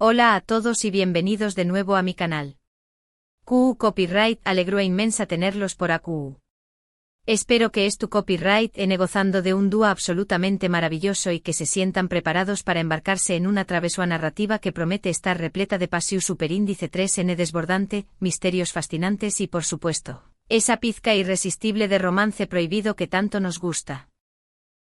Hola a todos y bienvenidos de nuevo a mi canal. QU Copyright, alegro inmensa tenerlos por AQU. Espero que tu copyright gozando de un dúo absolutamente maravilloso y que se sientan preparados para embarcarse en una travesía narrativa que promete estar repleta de pasión superíndice 3N desbordante, misterios fascinantes y por supuesto, esa pizca irresistible de romance prohibido que tanto nos gusta.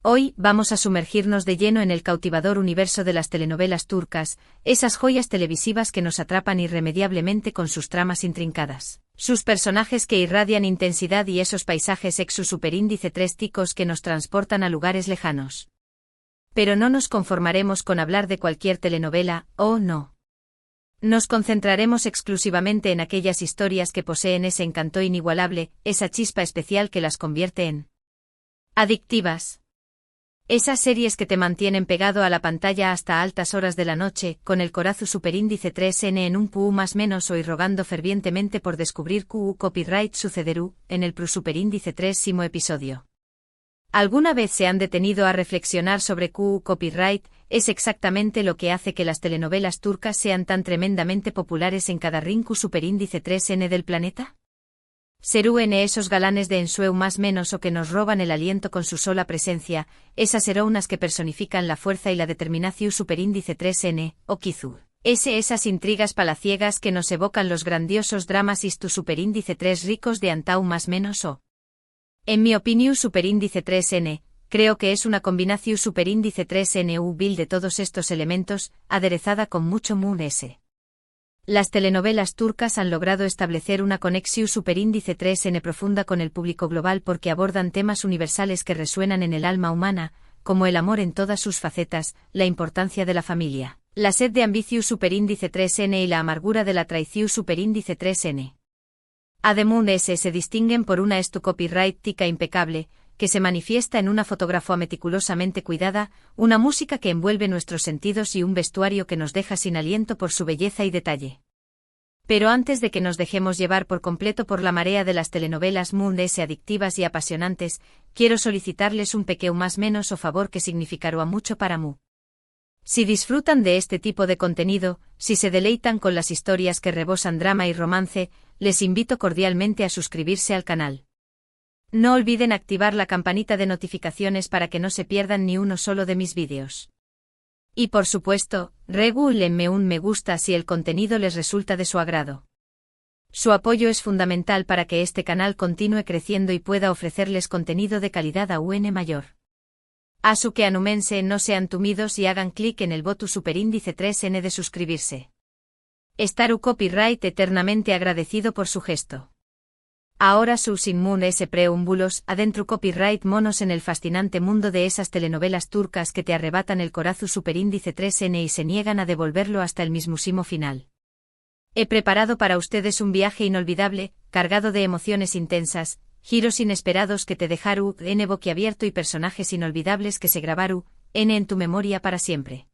Hoy vamos a sumergirnos de lleno en el cautivador universo de las telenovelas turcas, esas joyas televisivas que nos atrapan irremediablemente con sus tramas intrincadas, sus personajes que irradian intensidad y esos paisajes exu superíndice 3 ticos que nos transportan a lugares lejanos. Pero no nos conformaremos con hablar de cualquier telenovela, oh no. Nos concentraremos exclusivamente en aquellas historias que poseen ese encanto inigualable, esa chispa especial que las convierte en adictivas. Esas series que te mantienen pegado a la pantalla hasta altas horas de la noche, con el corazón superíndice 3N en un PU más menos o y rogando fervientemente por descubrir QU Copyright sucederú, en el superíndice 3º episodio. ¿Alguna vez se han detenido a reflexionar sobre QU Copyright? Es exactamente lo que hace que las telenovelas turcas sean tan tremendamente populares en cada rincón superíndice 3N del planeta. Serú esos galanes de ensueu más menos o que nos roban el aliento con su sola presencia, esas heroínas que personifican la fuerza y la determinación superíndice 3N, o Kizu. Esas intrigas palaciegas que nos evocan los grandiosos dramas istu superíndice 3 ricos de antau más menos o. En mi opinión superíndice 3N, creo que es una combinación superíndice 3N útil de todos estos elementos, aderezada con mucho moon S. Las telenovelas turcas han logrado establecer una conexión superíndice 3N profunda con el público global porque abordan temas universales que resuenan en el alma humana, como el amor en todas sus facetas, la importancia de la familia, la sed de ambición superíndice 3N y la amargura de la traición superíndice 3N. Además se distinguen por una copyright tica impecable, que se manifiesta en una fotografía meticulosamente cuidada, una música que envuelve nuestros sentidos y un vestuario que nos deja sin aliento por su belleza y detalle. Pero antes de que nos dejemos llevar por completo por la marea de las telenovelas adictivas y apasionantes, quiero solicitarles un pequeño más menos o favor que significará mucho para mí. Si disfrutan de este tipo de contenido, si se deleitan con las historias que rebosan drama y romance, les invito cordialmente a suscribirse al canal. No olviden activar la campanita de notificaciones para que no se pierdan ni uno solo de mis vídeos. Y por supuesto, regúlenme un me gusta si el contenido les resulta de su agrado. Su apoyo es fundamental para que este canal continúe creciendo y pueda ofrecerles contenido de calidad aún mayor. Asu que anumense no sean tumidos y hagan clic en el botón superíndice 3N de suscribirse. Estaru Copyright eternamente agradecido por su gesto. Ahora sin moon preúmbulos, adentro copyright monos en el fascinante mundo de esas telenovelas turcas que te arrebatan el corazón superíndice 3N y se niegan a devolverlo hasta el mismísimo final. He preparado para ustedes un viaje inolvidable, cargado de emociones intensas, giros inesperados que te dejaru boquiabierto y personajes inolvidables que se grabaru en tu memoria para siempre.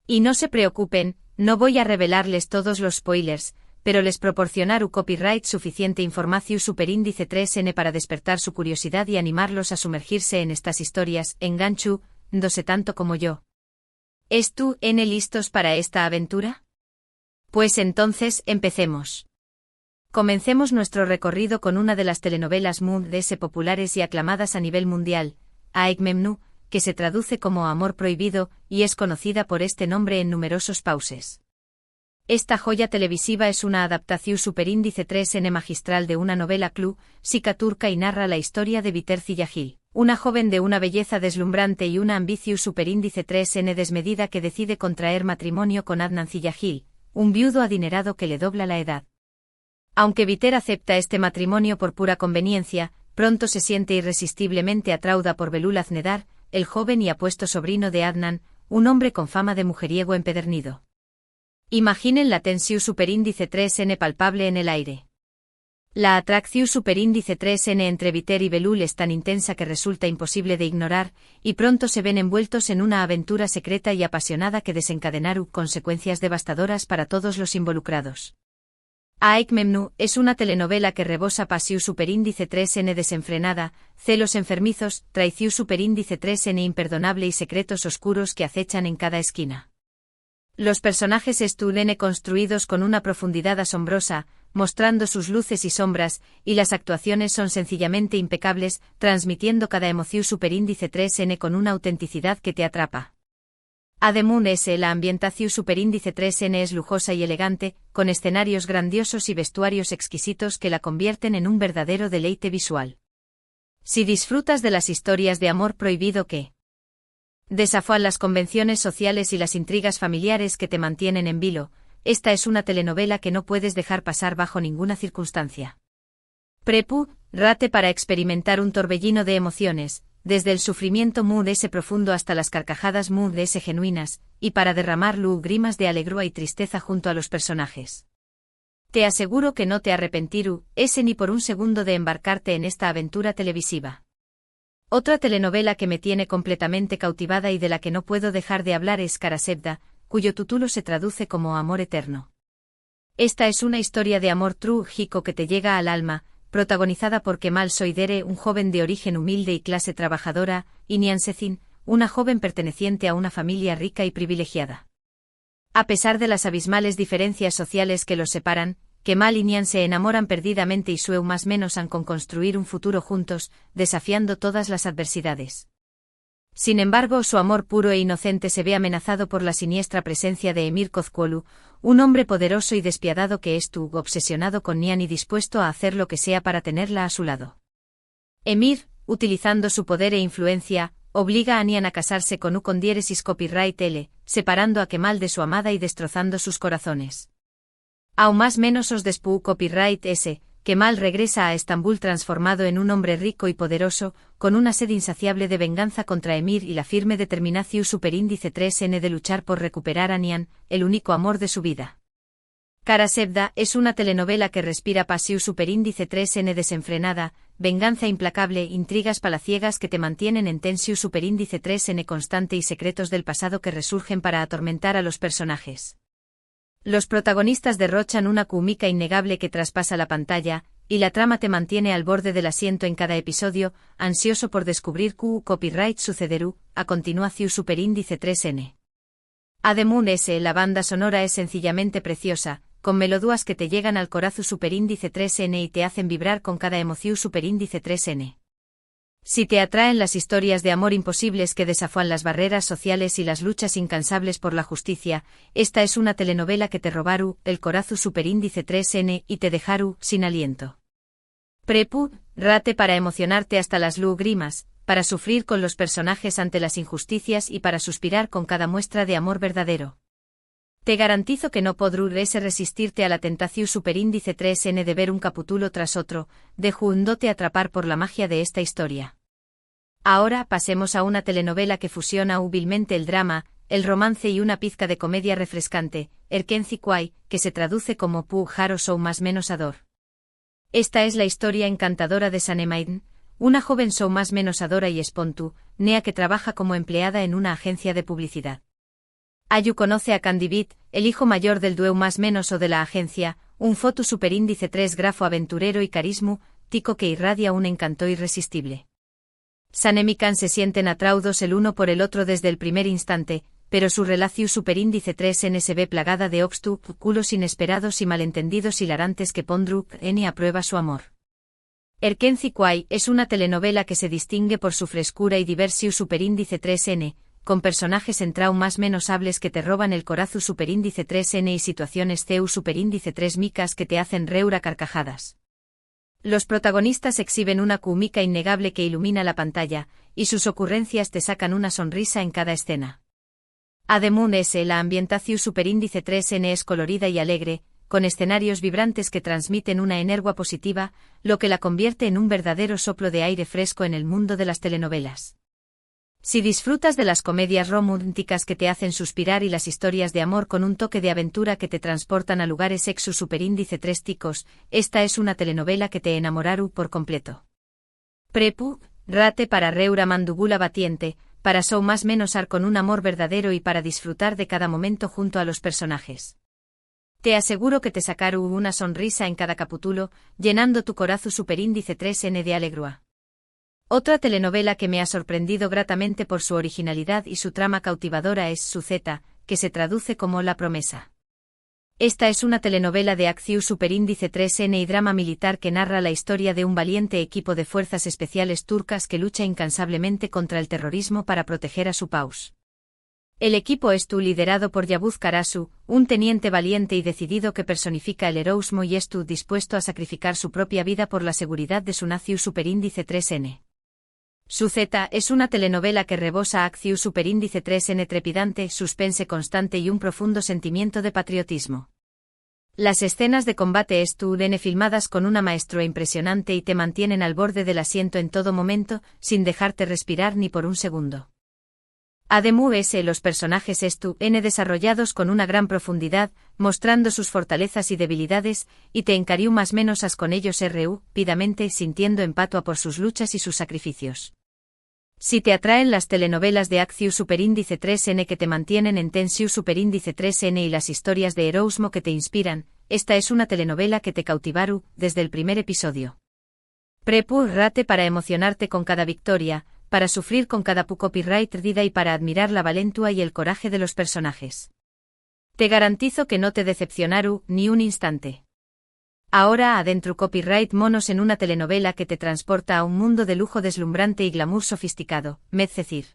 Y no se preocupen, no voy a revelarles todos los spoilers, pero les proporcionaru copyright suficiente información superíndice 3N para despertar su curiosidad y animarlos a sumergirse en estas historias, enganchu, dose tanto como yo. ¿Estú listos para esta aventura? Pues entonces, empecemos. Comencemos nuestro recorrido con una de las telenovelas populares y aclamadas a nivel mundial, Aşk Memnu, que se traduce como Amor Prohibido, y es conocida por este nombre en numerosos pauses. Esta joya televisiva es una adaptación superíndice 3N magistral de una novela clásica turca y narra la historia de Biter Ziyagil, una joven de una belleza deslumbrante y una ambición superíndice 3N desmedida que decide contraer matrimonio con Adnan Ziyagil, un viudo adinerado que le dobla la edad. Aunque Biter acepta este matrimonio por pura conveniencia, pronto se siente irresistiblemente atraída por Belul Aznedar, el joven y apuesto sobrino de Adnan, un hombre con fama de mujeriego empedernido. Imaginen la tensión superíndice 3N palpable en el aire. La atracción superíndice 3N entre Biter y Belul es tan intensa que resulta imposible de ignorar, y pronto se ven envueltos en una aventura secreta y apasionada que desencadenará consecuencias devastadoras para todos los involucrados. Aşk Memnu es una telenovela que rebosa pasión superíndice 3N desenfrenada, celos enfermizos, traición superíndice 3N imperdonable y secretos oscuros que acechan en cada esquina. Los personajes están construidos con una profundidad asombrosa, mostrando sus luces y sombras, y las actuaciones son sencillamente impecables, transmitiendo cada emoción superíndice 3N con una autenticidad que te atrapa. Además, la ambientación superíndice 3N es lujosa y elegante, con escenarios grandiosos y vestuarios exquisitos que la convierten en un verdadero deleite visual. Si disfrutas de las historias de amor prohibido que desafían las convenciones sociales y las intrigas familiares que te mantienen en vilo, esta es una telenovela que no puedes dejar pasar bajo ninguna circunstancia. Prepárate para experimentar un torbellino de emociones, desde el sufrimiento ese profundo hasta las carcajadas ese genuinas, y para derramar lágrimas de alegría y tristeza junto a los personajes. Te aseguro que no te arrepentirás ni por un segundo de embarcarte en esta aventura televisiva. Otra telenovela que me tiene completamente cautivada y de la que no puedo dejar de hablar es Karasevda, cuyo título se traduce como Amor Eterno. Esta es una historia de amor trágico que te llega al alma, protagonizada por Kemal Soydere, un joven de origen humilde y clase trabajadora, y Nihan Sezin, una joven perteneciente a una familia rica y privilegiada. A pesar de las abismales diferencias sociales que los separan, Kemal y Nihan se enamoran perdidamente y más menos han con construir un futuro juntos, desafiando todas las adversidades. Sin embargo, su amor puro e inocente se ve amenazado por la siniestra presencia de Emir Kozkuolu, un hombre poderoso y despiadado que estuvo obsesionado con Nihan y dispuesto a hacer lo que sea para tenerla a su lado. Emir, utilizando su poder e influencia, obliga a Nihan a casarse con Condieresis Copyright L, separando a Kemal de su amada y destrozando sus corazones. Aún más menos os después Copyright S, Kemal regresa a Estambul transformado en un hombre rico y poderoso, con una sed insaciable de venganza contra Emir y la firme determinación superíndice 3N de luchar por recuperar a Nihan, el único amor de su vida. Karasevda es una telenovela que respira pasión superíndice 3N desenfrenada, venganza implacable, intrigas palaciegas que te mantienen en tensión superíndice 3N constante y secretos del pasado que resurgen para atormentar a los personajes. Los protagonistas derrochan una química innegable que traspasa la pantalla, y la trama te mantiene al borde del asiento en cada episodio, ansioso por descubrir qué copyright sucederá a continuación superíndice 3N. Además, la banda sonora es sencillamente preciosa, con melodías que te llegan al corazón superíndice 3N y te hacen vibrar con cada emoción superíndice 3N. Si te atraen las historias de amor imposibles que desafían las barreras sociales y las luchas incansables por la justicia, esta es una telenovela que te robará el corazón superíndice 3N y te dejará sin aliento. Prepárate para emocionarte hasta las lágrimas, para sufrir con los personajes ante las injusticias y para suspirar con cada muestra de amor verdadero. Te garantizo que no podrás resistirte a la tentación superíndice 3N de ver un capítulo tras otro, dejándote atrapar por la magia de esta historia. Ahora pasemos a una telenovela que fusiona hábilmente el drama, el romance y una pizca de comedia refrescante, Erkenci Kwai, que se traduce como Pu Haro Sou más menos ador. Esta es la historia encantadora de Sanemaiden, una joven Sou más menos adora y espontu, Nea que trabaja como empleada en una agencia de publicidad. Ayu conoce a Candibit, el hijo mayor del dueu más menos o de la agencia, un foto superíndice 3 grafo aventurero y carisma, tico que irradia un encanto irresistible. Sanemikan se sienten atraídos el uno por el otro desde el primer instante, pero su relación superíndice 3N se ve plagada de obstáculos inesperados y malentendidos hilarantes que pondrán N a prueba su amor. Erkenci Kwai es una telenovela que se distingue por su frescura y diversión superíndice 3N, con personajes más menos hables que te roban el corazón superíndice 3N y situaciones CEU superíndice 3 micas que te hacen reír a carcajadas. Los protagonistas exhiben una química innegable que ilumina la pantalla, y sus ocurrencias te sacan una sonrisa en cada escena. Además, la ambientación superíndice 3N es colorida y alegre, con escenarios vibrantes que transmiten una energía positiva, lo que la convierte en un verdadero soplo de aire fresco en el mundo de las telenovelas. Si disfrutas de las comedias románticas que te hacen suspirar y las historias de amor con un toque de aventura que te transportan a lugares sexo superíndice 3 ticos, esta es una telenovela que te enamorará por completo. Prepárate para reura mandugula batiente, para Sou más menos ar con un amor verdadero y para disfrutar de cada momento junto a los personajes. Te aseguro que te sacará una sonrisa en cada capítulo, llenando tu corazón superíndice 3N de alegría. Otra telenovela que me ha sorprendido gratamente por su originalidad y su trama cautivadora es Suzeta, que se traduce como La Promesa. Esta es una telenovela de acción superíndice 3N y drama militar que narra la historia de un valiente equipo de fuerzas especiales turcas que lucha incansablemente contra el terrorismo para proteger a su país. El equipo estu liderado por Yavuz Karasu, un teniente valiente y decidido que personifica el heroísmo y estu dispuesto a sacrificar su propia vida por la seguridad de su nación superíndice 3N. Su Z es una telenovela que rebosa acción superíndice 3N trepidante, suspense constante y un profundo sentimiento de patriotismo. Las escenas de combate estuvieron filmadas con una maestría impresionante y te mantienen al borde del asiento en todo momento, sin dejarte respirar ni por un segundo. Además, los personajes estuvieron desarrollados con una gran profundidad, mostrando sus fortalezas y debilidades, y te encarió más menos con ellos rápidamente sintiendo empatia por sus luchas y sus sacrificios. Si te atraen las telenovelas de acción superíndice 3N que te mantienen en tensión superíndice 3N y las historias de heroísmo que te inspiran, esta es una telenovela que te cautivará desde el primer episodio. Prepárate para emocionarte con cada victoria, para sufrir con cada copyright rida y para admirar la valentua y el coraje de los personajes. Te garantizo que no te decepcionará ni un instante. Ahora adentro copyright monos en una telenovela que te transporta a un mundo de lujo deslumbrante y glamour sofisticado, Medcezir.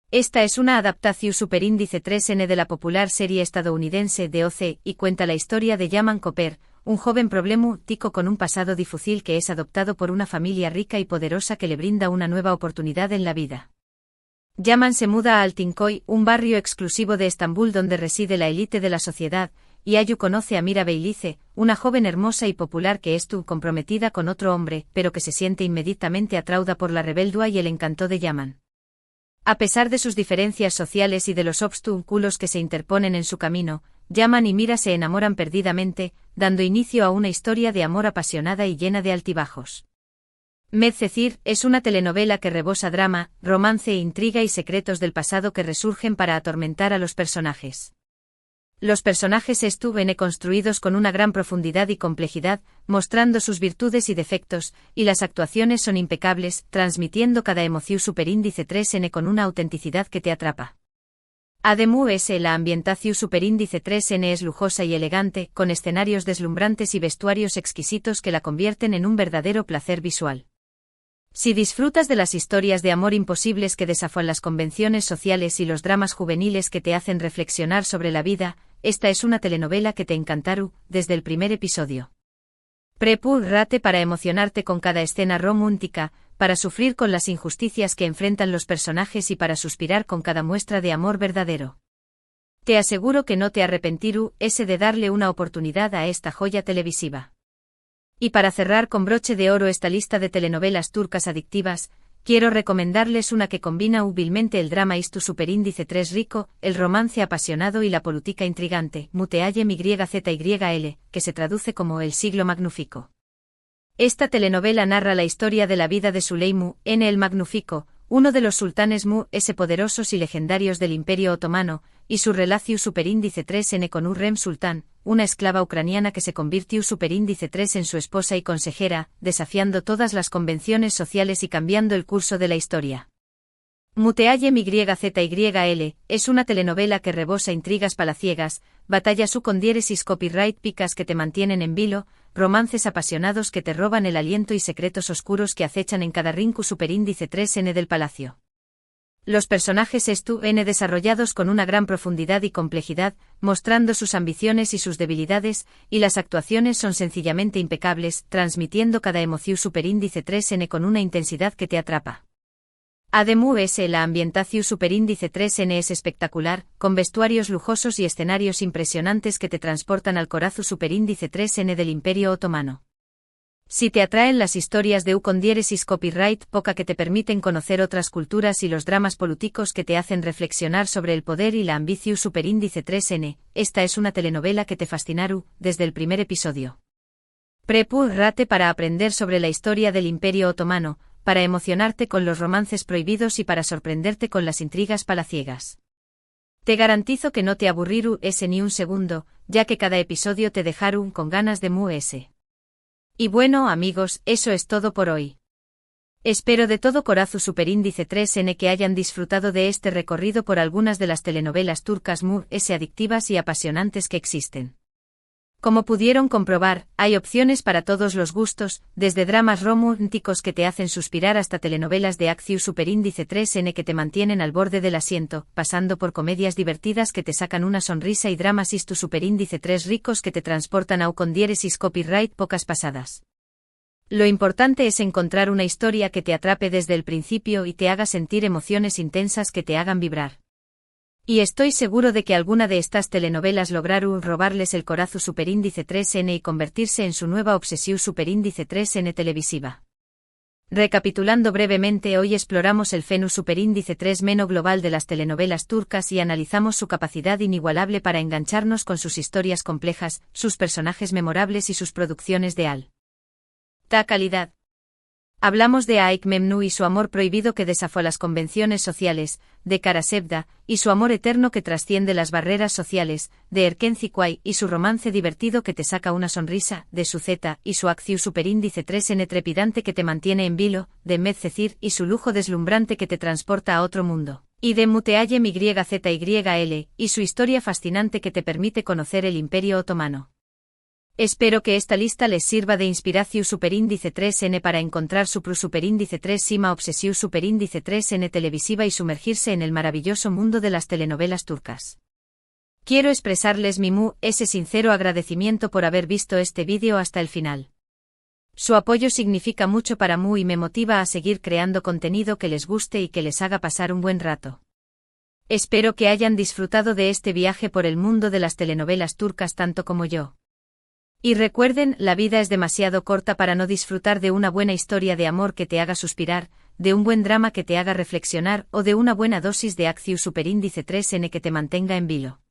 Esta es una adaptación superíndice 3N de la popular serie estadounidense de OC y cuenta la historia de Yaman Cooper, un joven problemático con un pasado difícil que es adoptado por una familia rica y poderosa que le brinda una nueva oportunidad en la vida. Yaman se muda a Altınköy, un barrio exclusivo de Estambul donde reside la élite de la sociedad, y Ayu conoce a Mira Beylice, una joven hermosa y popular que estuvo comprometida con otro hombre, pero que se siente inmediatamente atraída por la rebeldía y el encanto de Yaman. A pesar de sus diferencias sociales y de los obstáculos que se interponen en su camino, Yaman y Mira se enamoran perdidamente, dando inicio a una historia de amor apasionada y llena de altibajos. Medcezir es una telenovela que rebosa drama, romance, intriga y secretos del pasado que resurgen para atormentar a los personajes. Los personajes estuvieron construidos con una gran profundidad y complejidad, mostrando sus virtudes y defectos, y las actuaciones son impecables, transmitiendo cada emoción superíndice 3N con una autenticidad que te atrapa. Además, la ambientación superíndice 3N es lujosa y elegante, con escenarios deslumbrantes y vestuarios exquisitos que la convierten en un verdadero placer visual. Si disfrutas de las historias de amor imposibles que desafían las convenciones sociales y los dramas juveniles que te hacen reflexionar sobre la vida, esta es una telenovela que te encantará desde el primer episodio. Prepárate para emocionarte con cada escena romántica, para sufrir con las injusticias que enfrentan los personajes y para suspirar con cada muestra de amor verdadero. Te aseguro que no te arrepentirás de darle una oportunidad a esta joya televisiva. Y para cerrar con broche de oro esta lista de telenovelas turcas adictivas, quiero recomendarles una que combina hábilmente el drama istu superíndice 3 rico, el romance apasionado y la política intrigante, Muteayem YZYL, que se traduce como El siglo magnífico. Esta telenovela narra la historia de la vida de Süleyman el Magnífico, uno de los sultanes poderosos y legendarios del Imperio Otomano, y su relación superíndice 3N con Hürrem Sultán, una esclava ucraniana que se convirtió superíndice 3 en su esposa y consejera, desafiando todas las convenciones sociales y cambiando el curso de la historia. Muteayem YZYL es una telenovela que rebosa intrigas palaciegas, batallas con diéresis copyright picas que te mantienen en vilo, romances apasionados que te roban el aliento y secretos oscuros que acechan en cada rincón superíndice 3N del palacio. Los personajes estuvieron desarrollados con una gran profundidad y complejidad, mostrando sus ambiciones y sus debilidades, y las actuaciones son sencillamente impecables, transmitiendo cada emoción superíndice 3N con una intensidad que te atrapa. Además, la ambientación superíndice 3N es espectacular, con vestuarios lujosos y escenarios impresionantes que te transportan al corazón superíndice 3N del Imperio Otomano. Si te atraen las historias de con diéresis copyright poca que te permiten conocer otras culturas y los dramas políticos que te hacen reflexionar sobre el poder y la ambición superíndice 3N, esta es una telenovela que te fascinará desde el primer episodio. Prepárate para aprender sobre la historia del Imperio Otomano, para emocionarte con los romances prohibidos y para sorprenderte con las intrigas palaciegas. Te garantizo que no te aburrirás ni un segundo, ya que cada episodio te dejará con ganas de más. Y bueno amigos, eso es todo por hoy. Espero de todo corazón Superíndice 3N que hayan disfrutado de este recorrido por algunas de las telenovelas turcas más adictivas y apasionantes que existen. Como pudieron comprobar, hay opciones para todos los gustos, desde dramas románticos que te hacen suspirar hasta telenovelas de acción Superíndice 3N que te mantienen al borde del asiento, pasando por comedias divertidas que te sacan una sonrisa y dramas istu Superíndice 3 ricos que te transportan a con diéresis copyright pocas pasadas. Lo importante es encontrar una historia que te atrape desde el principio y te haga sentir emociones intensas que te hagan vibrar. Y estoy seguro de que alguna de estas telenovelas lograron robarles el corazón Superíndice 3N y convertirse en su nueva obsesión Superíndice 3N televisiva. Recapitulando brevemente, hoy exploramos el fenómeno Superíndice 3N global de las telenovelas turcas y analizamos su capacidad inigualable para engancharnos con sus historias complejas, sus personajes memorables y sus producciones de alta calidad. Hablamos de Aik Memnu y su amor prohibido que desafió las convenciones sociales, de Kara Sevda, y su amor eterno que trasciende las barreras sociales, de Erken Zikway, y su romance divertido que te saca una sonrisa, de Suzeta, y su acción Superíndice 3N trepidante que te mantiene en vilo, de Medcezir, y su lujo deslumbrante que te transporta a otro mundo, y de Muteayem YZYL, y su historia fascinante que te permite conocer el Imperio Otomano. Espero que esta lista les sirva de inspiración Superíndice 3N para encontrar su Superíndice 3 obsesión Superíndice 3N televisiva y sumergirse en el maravilloso mundo de las telenovelas turcas. Quiero expresarles mi ese sincero agradecimiento por haber visto este vídeo hasta el final. Su apoyo significa mucho para mí y me motiva a seguir creando contenido que les guste y que les haga pasar un buen rato. Espero que hayan disfrutado de este viaje por el mundo de las telenovelas turcas tanto como yo. Y recuerden, la vida es demasiado corta para no disfrutar de una buena historia de amor que te haga suspirar, de un buen drama que te haga reflexionar o de una buena dosis de acción Superíndice 3N que te mantenga en vilo.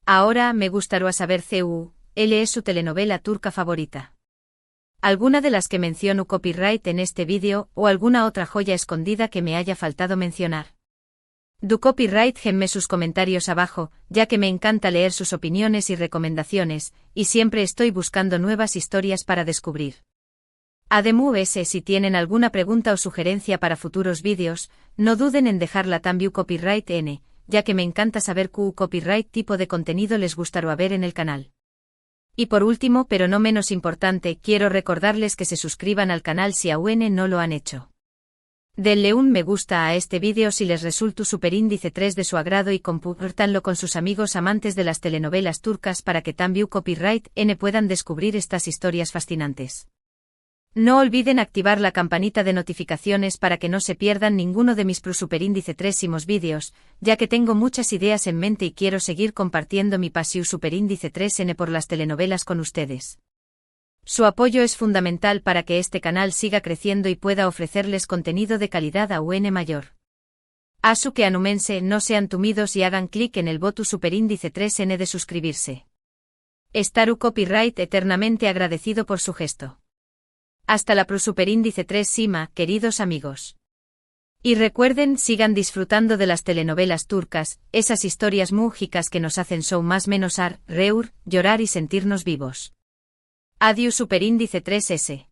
Ahora me gustaría saber ¿cuál es su telenovela turca favorita? ¿Alguna de las que menciono copyright en este vídeo o alguna otra joya escondida que me haya faltado mencionar? Do copyright gemme sus comentarios abajo, ya que me encanta leer sus opiniones y recomendaciones, y siempre estoy buscando nuevas historias para descubrir. Además, si tienen alguna pregunta o sugerencia para futuros vídeos, no duden en dejarla también copyright n, ya que me encanta saber qué copyright tipo de contenido les gustaría ver en el canal. Y por último, pero no menos importante, quiero recordarles que se suscriban al canal si aún no lo han hecho. Denle un me gusta a este vídeo si les resulta Superíndice 3 de su agrado y compártanlo con sus amigos amantes de las telenovelas turcas para que también copyright n puedan descubrir estas historias fascinantes. No olviden activar la campanita de notificaciones para que no se pierdan ninguno de mis Superíndice 3 vídeos, ya que tengo muchas ideas en mente y quiero seguir compartiendo mi pasión Superíndice 3N por las telenovelas con ustedes. Su apoyo es fundamental para que este canal siga creciendo y pueda ofrecerles contenido de calidad aún mayor. Asu que anumense no sean tumidos y hagan clic en el botón Superíndice 3N de suscribirse. Estaru copyright eternamente agradecido por su gesto. Hasta la Superíndice 3 queridos amigos. Y recuerden, sigan disfrutando de las telenovelas turcas, esas historias mágicas que nos hacen show más menos ar, reur, llorar y sentirnos vivos. Adiós Superíndice 3S.